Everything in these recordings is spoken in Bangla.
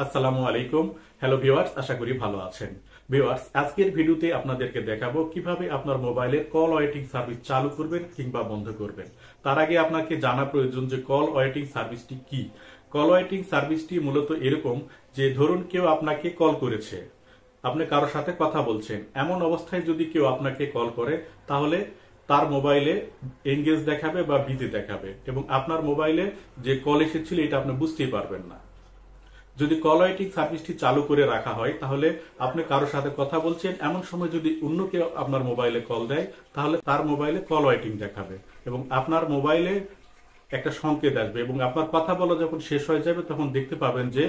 আসসালামু আলাইকুম। হ্যালো ভিউয়ার্স, আশা করি ভালো আছেন। ভিউয়ার্স, আজকের ভিডিওতে আপনাদেরকে দেখাবো কিভাবে আপনার মোবাইলে কল ওয়েটিং সার্ভিস চালু করবেন কিংবা বন্ধ করবেন। তার আগে আপনাকে জানা প্রয়োজন যে কল ওয়েটিং সার্ভিসটি কি। কল ওয়েটিং সার্ভিসটি মূলত এরকম যে ধরুন কেউ আপনাকে কল করেছে, আপনি কারোর সাথে কথা বলছেন, এমন অবস্থায় যদি কেউ আপনাকে কল করে তাহলে তার মোবাইলে এনগেজ দেখাবে বা বিজি দেখাবে এবং আপনার মোবাইলে যে কল এসেছিল এটা আপনি বুঝতেই পারবেন না। যদি কল ওয়েটিং সার্ভিসটি চালু করে রাখা হয় তাহলে আপনি কারোর সাথে কথা বলছেন, এমন সময় যদি অন্য কেউ আপনার মোবাইলে কল দেয় তাহলে তার মোবাইলে কল ওয়েটিং দেখাবে এবং আপনার মোবাইলে একটা সংকেত আসবে এবং আপনার কথা বলা যখন শেষ হয়ে যাবে তখন দেখতে পাবেন যে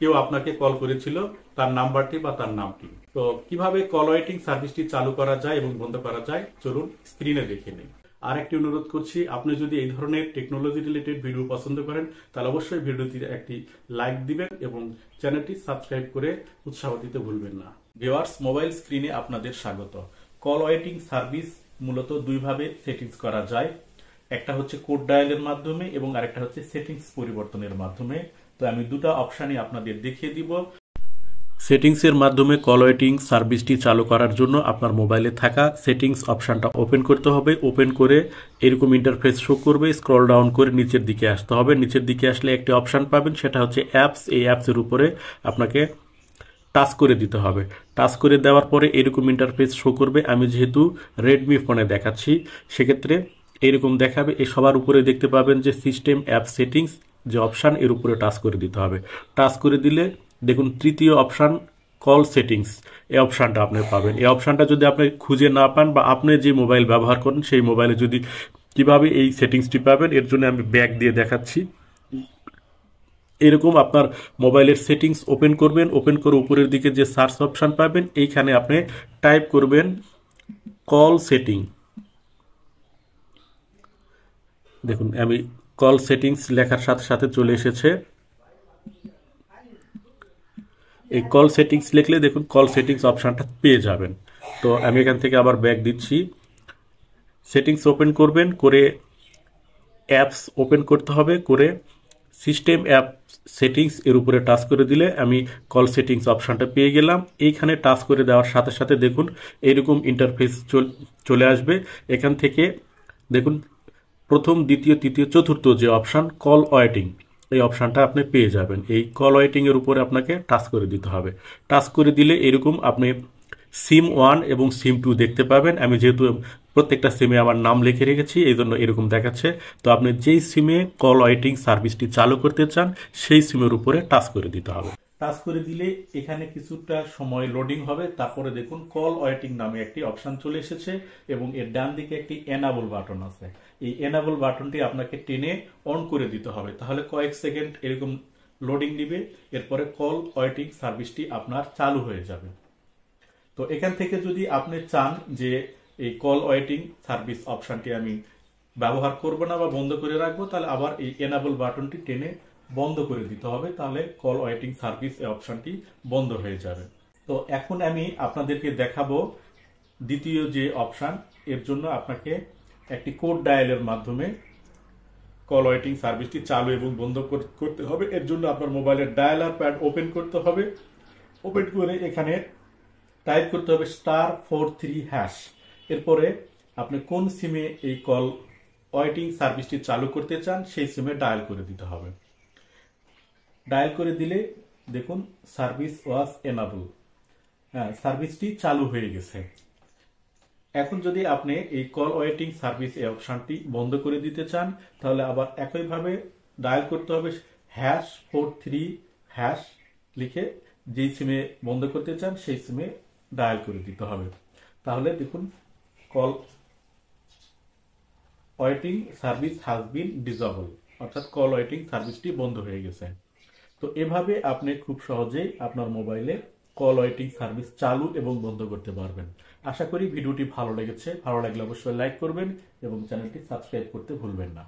কেউ আপনাকে কল করেছিল, তার নাম্বারটি বা তার নামটি। তো কিভাবে কল ওয়েটিং সার্ভিসটি চালু করা যায় এবং বন্ধ করা যায় চলুন স্ক্রিনে দেখে নিই। আর একটি অনুরোধ করছি, আপনি যদি এই ধরনের টেকনোলজি রিলেটেড ভিডিও পছন্দ করেন তাহলে অবশ্যই ভিডিওটিতে একটি লাইক দিবেন এবং চ্যানেলটি সাবস্ক্রাইব করে উৎসাহ দিতে ভুলবেন না। ভিউয়ার্স, মোবাইল স্ক্রিনে আপনাদের স্বাগত। কল ওয়েটিং সার্ভিস মূলত দুইভাবে সেটিংস করা যায়, একটা হচ্ছে কোড ডায়ালের মাধ্যমে এবং আরেকটা হচ্ছে সেটিংস পরিবর্তনের মাধ্যমে। তো আমি দুটো অপশনই আপনাদের দেখিয়ে দিব। সেটিংসের মাধ্যমে কল ওয়েটিং সার্ভিসটি চালু করার জন্য আপনার মোবাইলে থাকা সেটিংস অপশনটা ওপেন করতে হবে। ওপেন করে এরকম ইন্টারফেস শো করবে, স্ক্রল ডাউন করে নিচের দিকে আসতে হবে। নিচের দিকে আসলে একটি অপশন পাবেন, সেটা হচ্ছে অ্যাপস। এই অ্যাপসের উপরে আপনাকে টাচ করে দিতে হবে। টাচ করে দেওয়ার পরে এরকম ইন্টারফেস শো করবে। আমি যেহেতু রেডমি ফোনে দেখাচ্ছি সেক্ষেত্রে এরকম দেখাবে। এই সবার উপরে দেখতে পাবেন যে সিস্টেম অ্যাপ সেটিংস যে অপশান, এর উপরে টাচ করে দিতে হবে। টাচ করে দিলে দেখুন তৃতীয় অপশান কল সেটিংস, এই অপশানটা আপনি পাবেন। এই অপশানটা যদি আপনি খুঁজে না পান বা আপনি যে মোবাইল ব্যবহার করেন সেই মোবাইলে যদি কিভাবে এই সেটিংসটি পাবেন এর জন্য আমি ব্যাক দিয়ে দেখাচ্ছি। এরকম আপনার মোবাইলের সেটিংস ওপেন করবেন। ওপেন করে উপরের দিকে যে সার্চ অপশান পাবেন এইখানে আপনি টাইপ করবেন কল সেটিং। দেখুন আমি কল সেটিংস লেখার সাথে সাথে চলে এসেছে। এই কল সেটিংস লিখলে দেখুন কল সেটিংস অপশানটা পেয়ে যাবেন। তো আমি এখান থেকে আবার ব্যাক দিচ্ছি। সেটিংস ওপেন করবেন, করে অ্যাপস ওপেন করতে হবে, করে সিস্টেম অ্যাপ সেটিংস এর উপরে টাচ করে দিলে আমি কল সেটিংস অপশানটা পেয়ে গেলাম। এইখানে টাচ করে দেওয়ার সাথে সাথে দেখুন এইরকম ইন্টারফেস চলে আসবে। এখান থেকে দেখুন প্রথম, দ্বিতীয়, তৃতীয়, চতুর্থ যে অপশান কল ওয়েটিং, এই অপশানটা আপনি পেয়ে যাবেন। এই কল ওয়েটিং এর উপরে আপনাকে টাচ করে দিতে হবে। টাচ করে দিলে এরকম আপনি সিম 1 এবং সিম 2 দেখতে পাবেন। আমি যেহেতু প্রত্যেকটা সিমে আমার নাম লিখে রেখেছি এই জন্য এরকম দেখাচ্ছে। তো আপনি যেই সিমে কল ওয়েটিং সার্ভিসটি চালু করতে চান সেই সিমের উপরে টাচ করে দিতে হবে। টাচ করে দিলে এখানে কিছুটা সময় লোডিং হবে, তারপরে দেখুন কল ওয়েটিং নামে একটি অপশন চলে এসেছে এবং এর ডান দিকে একটি এনাবল বাটন আছে। এই এনাবল বাটনটি আপনাকে টেনে অন করে দিতে হবে, তাহলে কয়েক সেকেন্ড এরকম লোডিং দিবে, এরপরে কল ওয়েটিং সার্ভিসটি আপনার চালু হয়ে যাবে। তো এখান থেকে যদি আপনি চান যে এই কল ওয়েটিং সার্ভিস অপশনটি আমি ব্যবহার করব না বা বন্ধ করে রাখবো, তাহলে আবার এই এনাবল বাটনটি টেনে বন্ধ করে দিতে হবে, তাহলে কল ওয়েটিং সার্ভিস এই অপশনটি বন্ধ হয়ে যাবে। তো এখন আমি আপনাদেরকে দেখাবো দ্বিতীয় যে অপশন, এর জন্য আপনাকে একটি কোড ডায়ালের মাধ্যমে কল ওয়েটিং সার্ভিসটি চালু এবং বন্ধ করতে হবে। এর জন্য আপনার মোবাইলের ডায়ালার প্যাড ওপেন করতে হবে। ওপেন করে এখানে টাইপ করতে হবে *43#। এরপরে আপনি কোন সিমে এই কল ওয়েটিং সার্ভিসটি চালু করতে চান সেই সিমে ডায়াল করে দিতে হবে। ডায়াল করে দিলে দেখুন সার্ভিস ওয়াজ এনাবল, সার্ভিসটি চালু হয়ে গেছে। এখন যদি আপনি এই কল ওয়েটিং সার্ভিস এই অপশনটি বন্ধ করে দিতে চান তাহলে আবার একইভাবে ডায়াল করতে হবে #43# লিখে যেই সিমে বন্ধ করতে চান সেই সিমে ডায়াল করে দিতে হবে। তাহলে দেখুন call waiting service has been disable, অর্থাৎ কল ওয়েটিং সার্ভিসটি বন্ধ হয়ে গেছে। তো এভাবে আপনি খুব সহজেই আপনার মোবাইলে কল ওয়েটিং সার্ভিস চালু এবং বন্ধ করতে পারবেন। আশা করি ভিডিওটি ভালো লেগেছে। ভালো লাগলে অবশ্যই লাইক করবেন এবং চ্যানেলটি সাবস্ক্রাইব করতে ভুলবেন না।